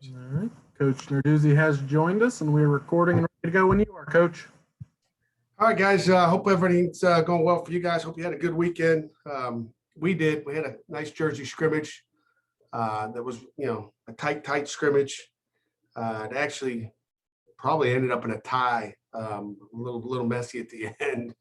All right. Coach Narduzzi has joined us, and we're recording and ready to go when you are, Coach. All right, guys. Hope everything's going well for you guys. Hope you had a good weekend. We did. We had a nice Jersey scrimmage. That was, a tight scrimmage. It actually probably ended up in a tie. A little messy at the end,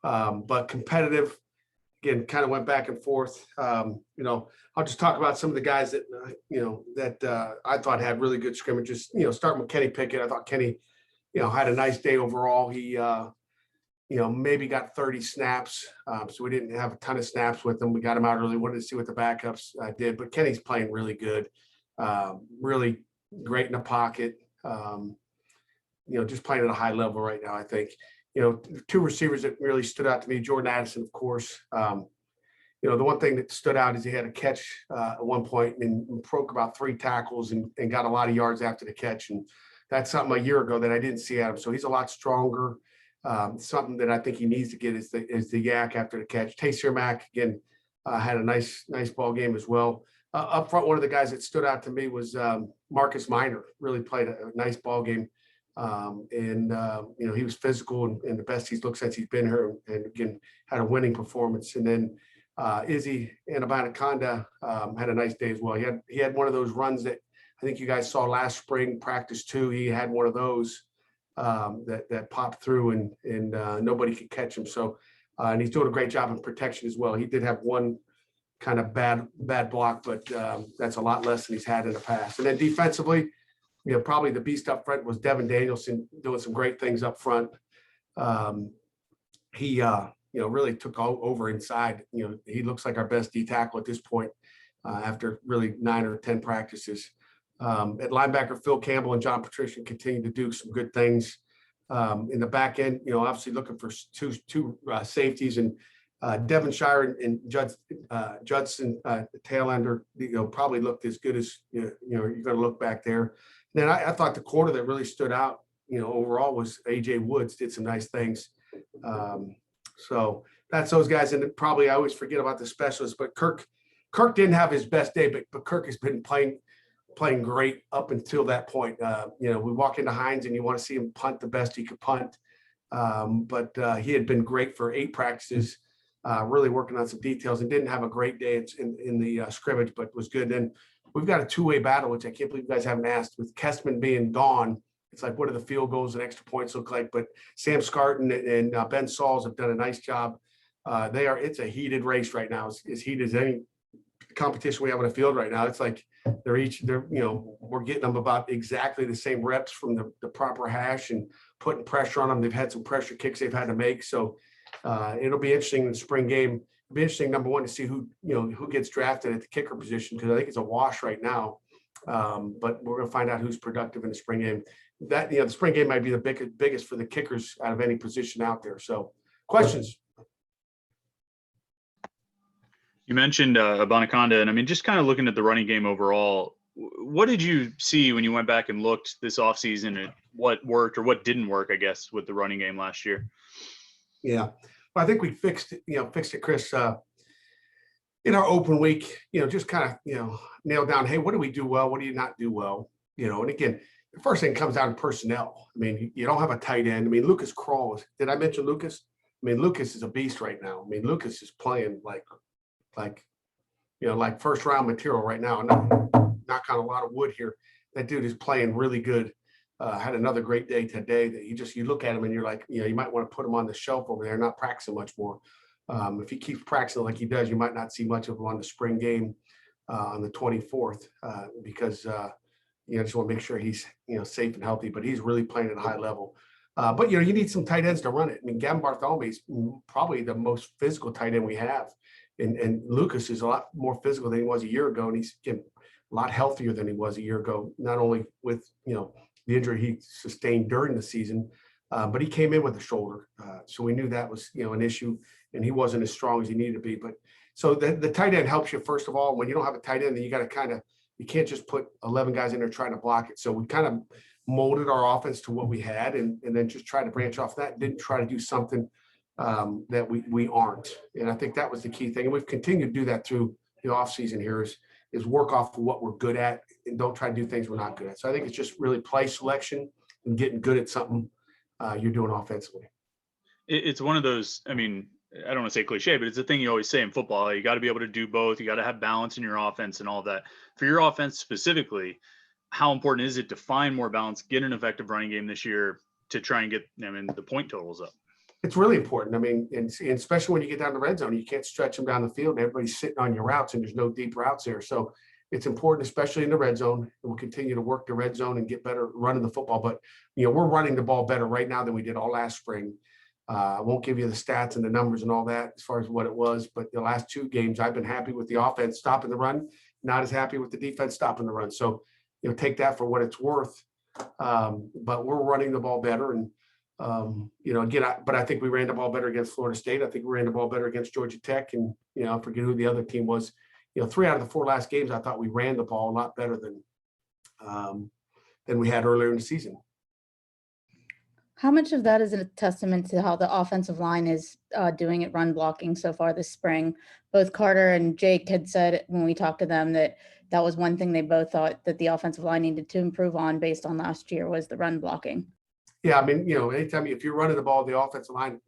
but competitive. Again, kind of went back and forth. I'll just talk about some of the guys that I thought had really good scrimmages. Starting with Kenny Pickett, I thought Kenny, had a nice day overall. He, maybe got 30 snaps. So we didn't have a ton of snaps with him. We got him out early. Wanted to see what the backups did, but Kenny's playing really good. Really great in the pocket. Just playing at a high level right now, I think. Two receivers that really stood out to me, Jordan Addison, of course. The one thing that stood out is he had a catch at one point and broke about 3 tackles and got a lot of yards after the catch. And that's something a year ago that I didn't see out of him. So he's a lot stronger. Something that I think he needs to get is the yak after the catch. Taysir Mack, again, had a nice ball game as well. Up front, one of the guys that stood out to me was Marcus Minor. Really played a nice ball game. He was physical and the best he's looked since he's been here, and again had a winning performance. And then Izzy Anaconda had a nice day as well. He had one of those runs that I think you guys saw last spring practice too. He had one of those that popped through and nobody could catch him. So and he's doing a great job in protection as well. He did have one kind of bad block, but that's a lot less than he's had in the past. And then defensively, probably the beast up front was Devin Danielson, doing some great things up front. He really took over inside. He looks like our best D tackle at this point after really 9 or 10 practices. At linebacker, Phil Campbell and John Patrician continue to do some good things. In the back end, obviously looking for two safeties, and Devonshire and Judson, the tail ender, probably looked as good as you're going to look back there. And then I thought the corner that really stood out, overall was AJ Woods. Did some nice things. So that's those guys. And probably I always forget about the specialists, but Kirk didn't have his best day, but Kirk has been playing great up until that point. We walk into Hines and you want to see him punt the best he could punt. But he had been great for 8 practices, really working on some details, and didn't have a great day in the scrimmage, but was good. And we've got a 2-way battle, which I can't believe you guys haven't asked. With Kestman being gone, it's like, what do the field goals and extra points look like? But Sam Scarton and Ben Sauls have done a nice job. It's a heated race right now. As heated as any competition we have on the field right now. It's like we're getting them about exactly the same reps from the proper hash and putting pressure on them. They've had some pressure kicks they've had to make. So it'll be interesting in the spring game. It'll be interesting, number one, to see who gets drafted at the kicker position, because I think it's a wash right now. But we're going to find out who's productive in the spring game. That the spring game might be the biggest for the kickers out of any position out there. So, questions? You mentioned Anaconda, and I mean, just kind of looking at the running game overall, what did you see when you went back and looked this offseason at what worked or what didn't work, I guess, with the running game last year? Yeah, well, I think we fixed it, Chris. In our open week, just kind of, nail down, hey, what do we do well? What do you not do well? And again, the first thing comes down to personnel. I mean, you don't have a tight end. I mean, Lucas Krull, did I mention Lucas? I mean, Lucas is a beast right now. I mean, Lucas is playing like first round material right now. Knock on a lot of wood here. That dude is playing really good. Had another great day today that you look at him and you're like, you might want to put him on the shelf over there, not practicing much more. If he keeps practicing like he does, you might not see much of him on the spring game on the 24th because I just want to make sure he's safe and healthy. But he's really playing at a high level. But you need some tight ends to run it. I mean, Gavin Bartholomew is probably the most physical tight end we have, and Lucas is a lot more physical than he was a year ago, and he's a lot healthier than he was a year ago. Not only with the injury he sustained during the season, but he came in with a shoulder, so we knew that was an issue, and he wasn't as strong as he needed to be. But so the tight end helps you first of all. When you don't have a tight end, then you got to you can't just put 11 guys in there trying to block it. So we kind of molded our offense to what we had, and then just try to branch off that. Didn't try to do something that we aren't. And I think that was the key thing. And we've continued to do that through the offseason here, is is work off of what we're good at and don't try to do things we're not good at. So I think it's just really play selection and getting good at something you're doing offensively. It's one of those, I mean, I don't want to say cliche, but it's a thing you always say in football. You got to be able to do both. You got to have balance in your offense and all of that. For your offense specifically, how important is it to find more balance, get an effective running game this year to try and get, I mean, the point totals up? It's really important. I mean, and especially when you get down the red zone, you can't stretch them down the field. Everybody's sitting on your routes and there's no deep routes there. So it's important, especially in the red zone. And we'll continue to work the red zone and get better running the football. But, we're running the ball better right now than we did all last spring. I won't give you the stats and the numbers and all that as far as what it was, but the last 2 games, I've been happy with the offense stopping the run, not as happy with the defense stopping the run. So, take that for what it's worth. But we're running the ball better. And, again, but I think we ran the ball better against Florida State. I think we ran the ball better against Georgia Tech. And, I forget who the other team was. 3 out of the 4 last games, I thought we ran the ball a lot better than we had earlier in the season. How much of that is a testament to how the offensive line is doing at run blocking so far this spring? Both Carter and Jake had said when we talked to them that was one thing they both thought that the offensive line needed to improve on based on last year was the run blocking. Yeah, I mean, anytime if you're running the ball, the offensive line,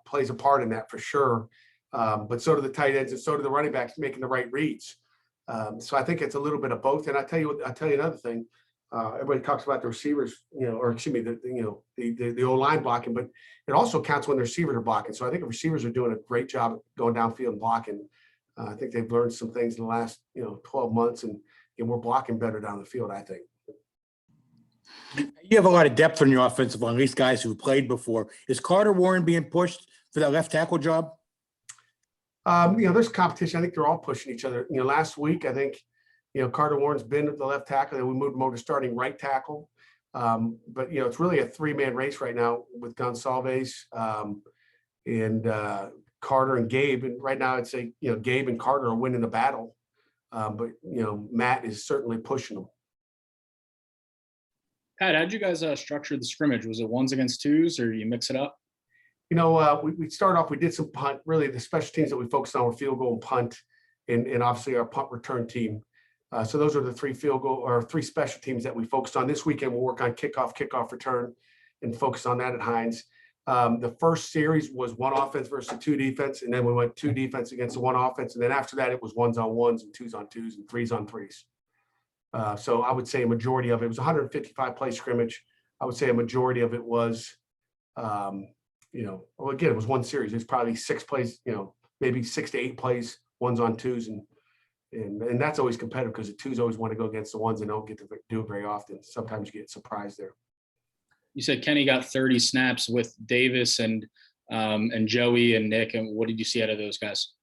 plays a part in that for sure. But so do the tight ends and so do the running backs making the right reads. So I think it's a little bit of both. And I'll tell you another thing. Everybody talks about the receivers, or excuse me, the O-line blocking, but it also counts when the receivers are blocking. So I think the receivers are doing a great job of going downfield and blocking. I think they've learned some things in the last, 12 months, and we're blocking better down the field, I think. You have a lot of depth on your offensive line, at least guys who played before. Is Carter Warren being pushed for that left tackle job? There's competition. I think they're all pushing each other. Last week, I think, Carter Warren's been at the left tackle, and we moved him over to starting right tackle. But, it's really a 3-man race right now with Gonsalves and Carter and Gabe. And right now I'd say, Gabe and Carter are winning the battle. But, Matt is certainly pushing them. Pat, how'd you guys structure the scrimmage? Was it 1s against 2s, or you mix it up? We start off, we did some punt. Really, the special teams that we focused on were field goal and punt, and obviously our punt return team. So those are the 3 field goal or 3 special teams that we focused on. This weekend, we'll work on kickoff return, and focus on that at Hines. The first series was 1 offense versus 2 defense, and then we went 2 defense against the 1 offense. And then after that, it was 1s on 1s and 2s on 2s and 3s on 3s. So I would say a majority of it was 155 play scrimmage. I would say a majority of it was, again, it was 1 series. It's probably 6 plays, maybe 6 to 8 plays, 1s on 2s. And that's always competitive because the 2s always want to go against the 1s and don't get to do it very often. Sometimes you get surprised there. You said Kenny got 30 snaps with Davis and Joey and Nick. And what did you see out of those guys?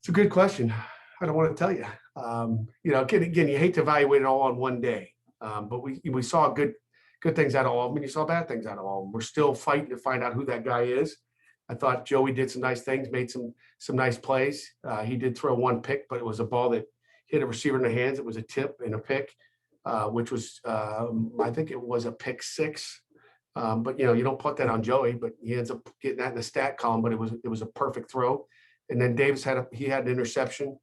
It's a good question. I don't want to tell you. Again, you hate to evaluate it all on one day. But we saw good things out of all of them, and you saw bad things out of all of them. We're still fighting to find out who that guy is. I thought Joey did some nice things, made some nice plays. He did throw 1 pick, but it was a ball that hit a receiver in the hands. It was a tip and a pick, which was, I think it was a pick 6. But, you don't put that on Joey, but he ends up getting that in the stat column, but it was a perfect throw. And then Davis had an interception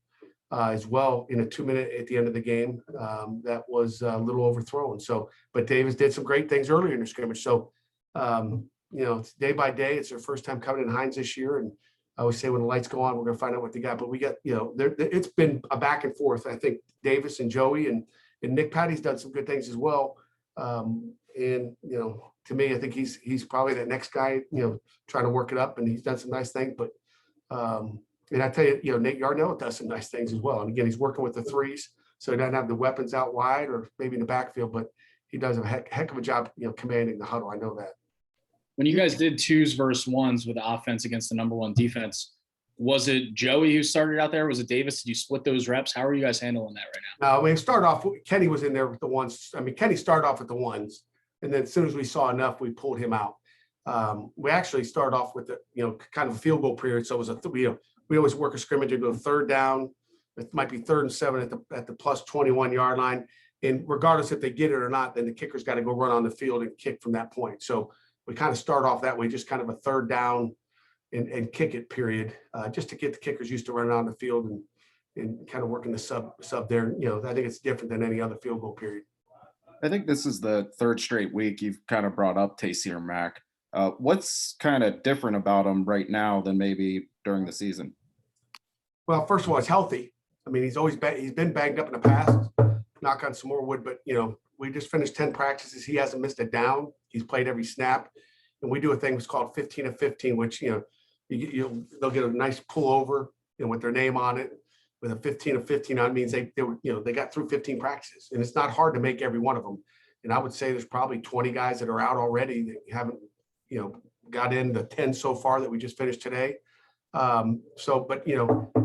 as well in a 2-minute at the end of the game. That was a little overthrown. So, but Davis did some great things earlier in the scrimmage. So, it's day by day. It's their first time coming in Hines this year. And I always say when the lights go on, we're going to find out what they got. But we got, it's been a back and forth. I think Davis and Joey and Nick Patty's done some good things as well. To me, I think he's probably that next guy, trying to work it up, and he's done some nice things. But, and I tell you, Nate Yarnell does some nice things as well. And again, he's working with the 3s, so he doesn't have the weapons out wide or maybe in the backfield, but he does a heck of a job, commanding the huddle. I know that. When you guys did 2s versus 1s with the offense against the number 1 defense, was it Joey who started out there? Was it Davis? Did you split those reps? How are you guys handling that right now? No, we started off, Kenny was in there with the 1s. I mean, Kenny started off with the 1s, and then as soon as we saw enough, we pulled him out. We actually started off with the, kind of a field goal period. So it was we always work a scrimmage into a 3rd down. It might be 3rd and 7 at the plus 21 yard line. And regardless if they get it or not, then the kicker's got to go run on the field and kick from that point. So we kind of start off that way, just kind of a 3rd down and kick it period, just to get the kickers used to running on the field. and kind of working the sub there. I think it's different than any other field goal period. I think this is the third straight week you've kind of brought up Tayseer Mack. What's kind of different about him right now than maybe during the season? Well, first of all, he's healthy. I mean, he's been banged up in the past. Knock on some more wood, but we just finished 10 practices. He hasn't missed a down. He's played every snap, and we do a thing that's called 15 of 15, which they'll get a nice pullover, with their name on it. With a 15 of 15 on means they got through 15 practices, and it's not hard to make every one of them. And I would say there's probably 20 guys that are out already that haven't got in the 10 so far that we just finished today. But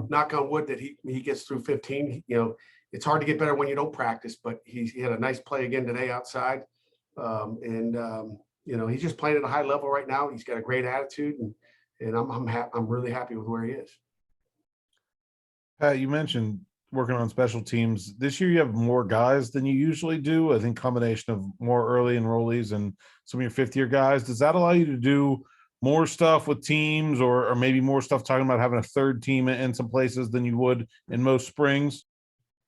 knock on wood that he gets through 15. It's hard to get better when you don't practice, but he had a nice play again today outside. He's just playing at a high level right now. He's got a great attitude, and I'm really happy with where he is. Pat, you mentioned working on special teams. This year you have more guys than you usually do. I think combination of more early enrollees and some of your fifth-year guys. Does that allow you to do more stuff with teams or maybe more stuff talking about having a third team in some places than you would in most springs?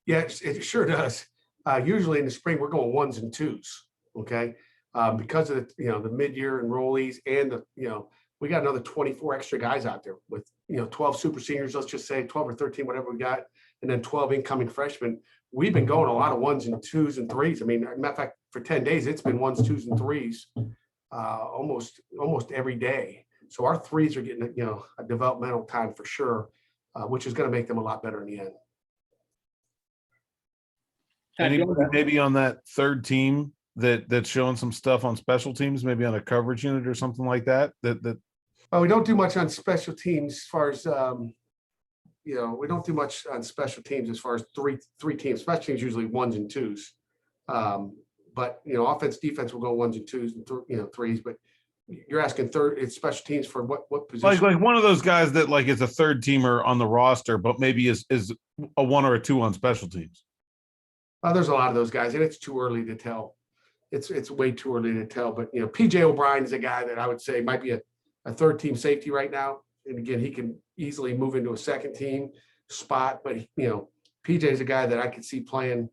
Yeah, it sure does. Usually in the spring, we're going 1s and 2s, okay? Because of the mid-year enrollees and we got another 24 extra guys out there with 12 super seniors, let's just say 12 or 13, whatever we got, and then 12 incoming freshmen. We've been going a lot of 1s and 2s and 3s. I mean, matter of fact, for 10 days, it's been 1s, 2s, and 3s almost every day. So our 3s are getting a developmental time for sure, which is going to make them a lot better in the end. Anybody maybe on that third team that's showing some stuff on special teams, maybe on a coverage unit or something like that? Oh, we don't do much on special teams as far as we don't do much on special teams as far as three teams. Special teams usually 1s and 2s. But offense, defense will go 1s and 2s and 3s. But you're asking it's special teams for what position? Like one of those guys that like is a third teamer on the roster, but maybe is a 1 or a 2 on special teams. There's a lot of those guys, and it's too early to tell. It's way too early to tell. But PJ O'Brien is a guy that I would say might be a third team safety right now. And again, he can easily move into a second team spot. But PJ is a guy that I could see playing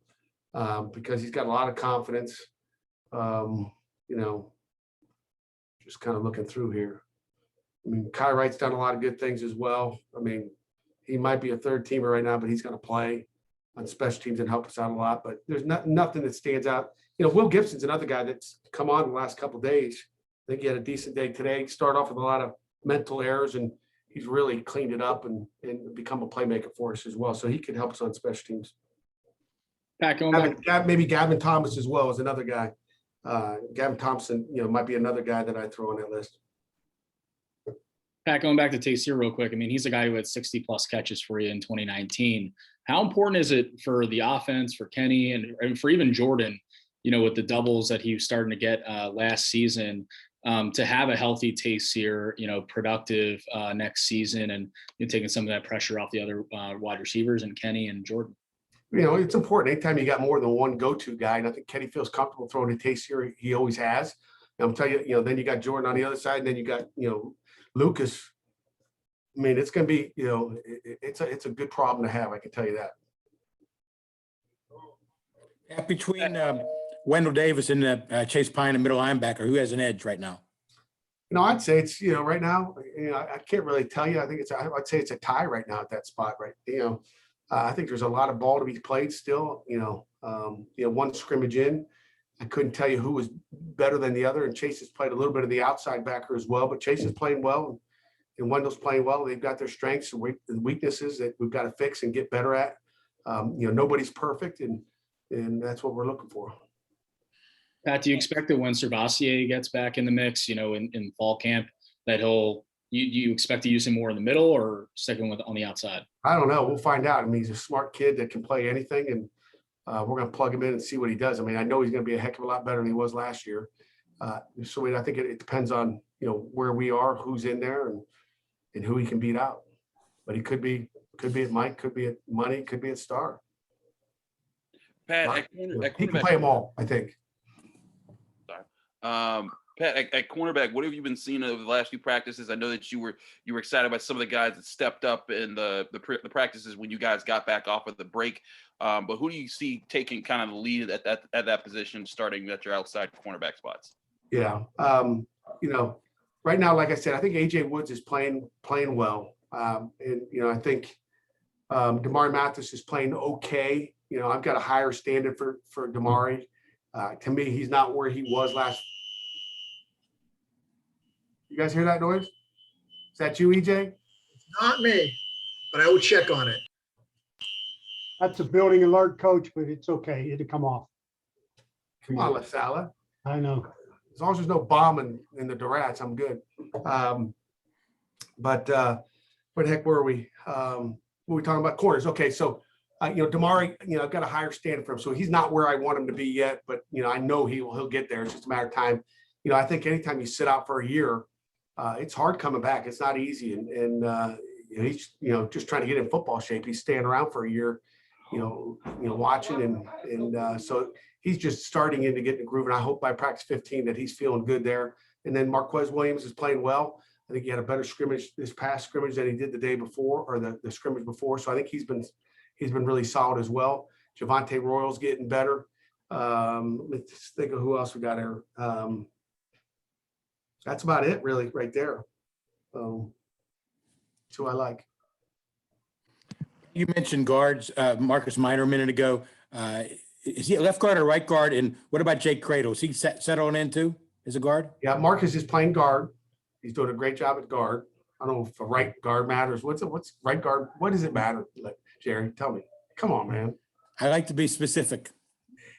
because he's got a lot of confidence. Just kind of looking through here. I mean, Kai Wright's done a lot of good things as well. I mean, he might be a third teamer right now, but he's going to play on special teams and help us out a lot. But there's nothing that stands out. Will Gibson's another guy that's come on the last couple of days. I think he had a decent day today. Started off with a lot of mental errors, and he's really cleaned it up and become a playmaker for us as well. So he can help us on special teams. Pat, going back. Maybe Gavin Thomas as well is another guy. Gavin Thompson, might be another guy that I throw on that list. Pat, going back to Tayseer real quick. I mean, he's a guy who had 60+ catches for you in 2019. How important is it for the offense, for Kenny, and for even Jordan, with the doubles that he was starting to get last season, to have a healthy Tayseer, productive next season and taking some of that pressure off the other wide receivers and Kenny and Jordan? It's important. Anytime you got more than one go-to guy, and I think Kenny feels comfortable throwing to Tayseer. He always has. And I'm telling you, then you got Jordan on the other side, and then you got, Lucas. I mean, it's going to be, it's a good problem to have. I can tell you that. Between Wendell Davis and Chase Pine, a middle linebacker, who has an edge right now? I'd say it's, right now, I can't really tell you. I'd say it's a tie right now at that spot, right? I think there's a lot of ball to be played still, one scrimmage in. I couldn't tell you who was better than the other, and Chase has played a little bit of the outside backer as well, but Chase is playing well and Wendell's playing well. They've got their strengths and weaknesses that we've got to fix and get better at. Nobody's perfect, and that's what we're looking for. Pat, do you expect that when Servassier gets back in the mix, in fall camp, that you expect to use him more in the middle or sticking with on the outside? I don't know. We'll find out. I mean, he's a smart kid that can play anything, and we're going to plug him in and see what he does. I mean, I know he's going to be a heck of a lot better than he was last year. So I think it depends on, where we are, who's in there, and who he can beat out. But he could be at Mike, could be at Money, could be at Star. Pat, he can play them all, I think. Pat, at cornerback, what have you been seeing over the last few practices? I know that you were excited about some of the guys that stepped up in the practices when you guys got back off of the break. But who do you see taking kind of the lead at that position, starting at your outside cornerback spots? Yeah. Right now, like I said, I think AJ Woods is playing well. And I think Damari Mathis is playing okay. I've got a higher standard for Damari. To me, he's not where he was last. You guys hear that noise? Is that you, EJ? Not me, but I will check on it. That's a building alert, coach, but it's okay. It'll come off. Come on, LaSala. I know. As long as there's no bombing in the Durats, I'm good. But where the heck were we? What were we talking about? Corners. Okay, so Damari, I've got a higher standard for him, so he's not where I want him to be yet. But I know he'll get there. It's just a matter of time. I think anytime you sit out for a year, it's hard coming back. It's not easy, and he's just trying to get in football shape. He's staying around for a year, watching, and so he's just starting in to get in the groove. And I hope by practice 15 that he's feeling good there. And then Marquez Williams is playing well. I think he had a better scrimmage this past scrimmage than he did the day before, or the scrimmage before. So I think he's been really solid as well. Javante Royal's getting better. Let's think of who else we got there. That's about it, really, right there. That's who I like. You mentioned guards, Marcus Minor a minute ago. Is he a left guard or right guard? And what about Jake Cradle? Is he settling in too as a guard? Yeah, Marcus is playing guard. He's doing a great job at guard. I don't know if a right guard matters. What's right guard? What does it matter? Like, Jerry, tell me. Come on, man. I like to be specific.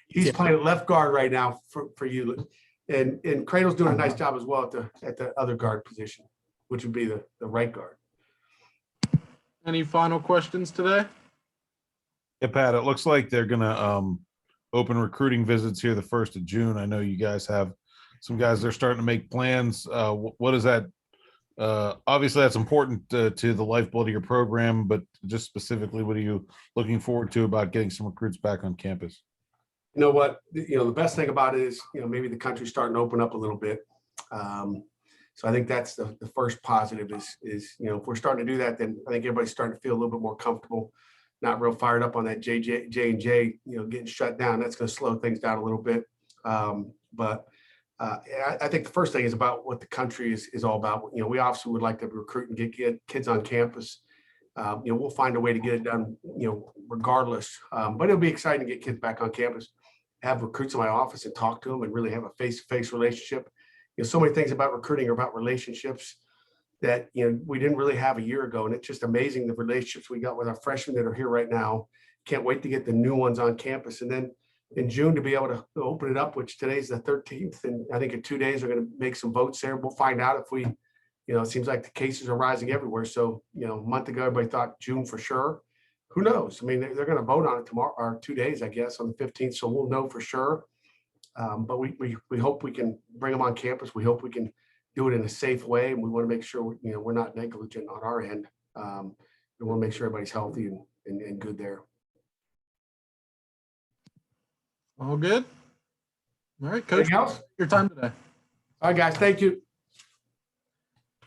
He's playing left guard right now for you. And Cradle's doing a nice job as well at the other guard position, which would be the right guard. Any final questions today? Yeah, Pat, it looks like they're gonna open recruiting visits here the 1st of June. I know you guys have some guys that are starting to make plans. What is that? Obviously, that's important to the lifeblood of your program, but just specifically, what are you looking forward to about getting some recruits back on campus? You know what? The best thing about it is, maybe the country's starting to open up a little bit. So I think that's the first positive is if we're starting to do that, then I think everybody's starting to feel a little bit more comfortable, not real fired up on that J&J, getting shut down. That's going to slow things down a little bit. But I think the first thing is about what the country is all about. We obviously would like to recruit and get kids on campus. We'll find a way to get it done, regardless. But it'll be exciting to get kids back on campus, have recruits in my office and talk to them and really have a face-to-face relationship. So many things about recruiting are about relationships that, we didn't really have a year ago. And it's just amazing the relationships we got with our freshmen that are here right now. Can't wait to get the new ones on campus. And then in June to be able to open it up, which today's the 13th. And I think in 2 days, we're going to make some votes there. We'll find out if we, it seems like the cases are rising everywhere. So, a month ago, everybody thought June for sure. Who knows? I mean, they're going to vote on it tomorrow or 2 days, I guess, on the 15th. So we'll know for sure. But we hope we can bring them on campus. We hope we can do it in a safe way. And we want to make sure, we're not negligent on our end. We want to make sure everybody's healthy and good there. All good? All right, Coach. Anything else? Your time today. All right, guys. Thank you.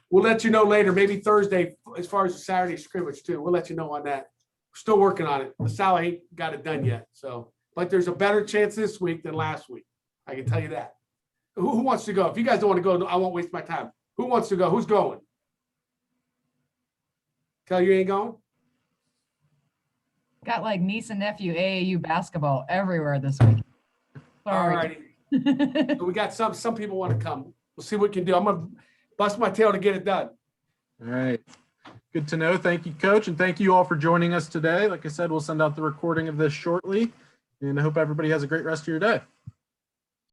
We'll let you know later, maybe Thursday, as far as the Saturday scrimmage too. We'll let you know on that. We're still working on it. LaSalle ain't got it done yet. So, but there's a better chance this week than last week. I can tell you that. Who wants to go? If you guys don't want to go, I won't waste my time. Who wants to go? Who's going? Tell you ain't going? Got like niece and nephew AAU basketball everywhere this week. All righty. So we got some people want to come. We'll see what we can do. I'm going to bust my tail to get it done. All right. Good to know. Thank you, Coach. And thank you all for joining us today. Like I said, we'll send out the recording of this shortly. And I hope everybody has a great rest of your day.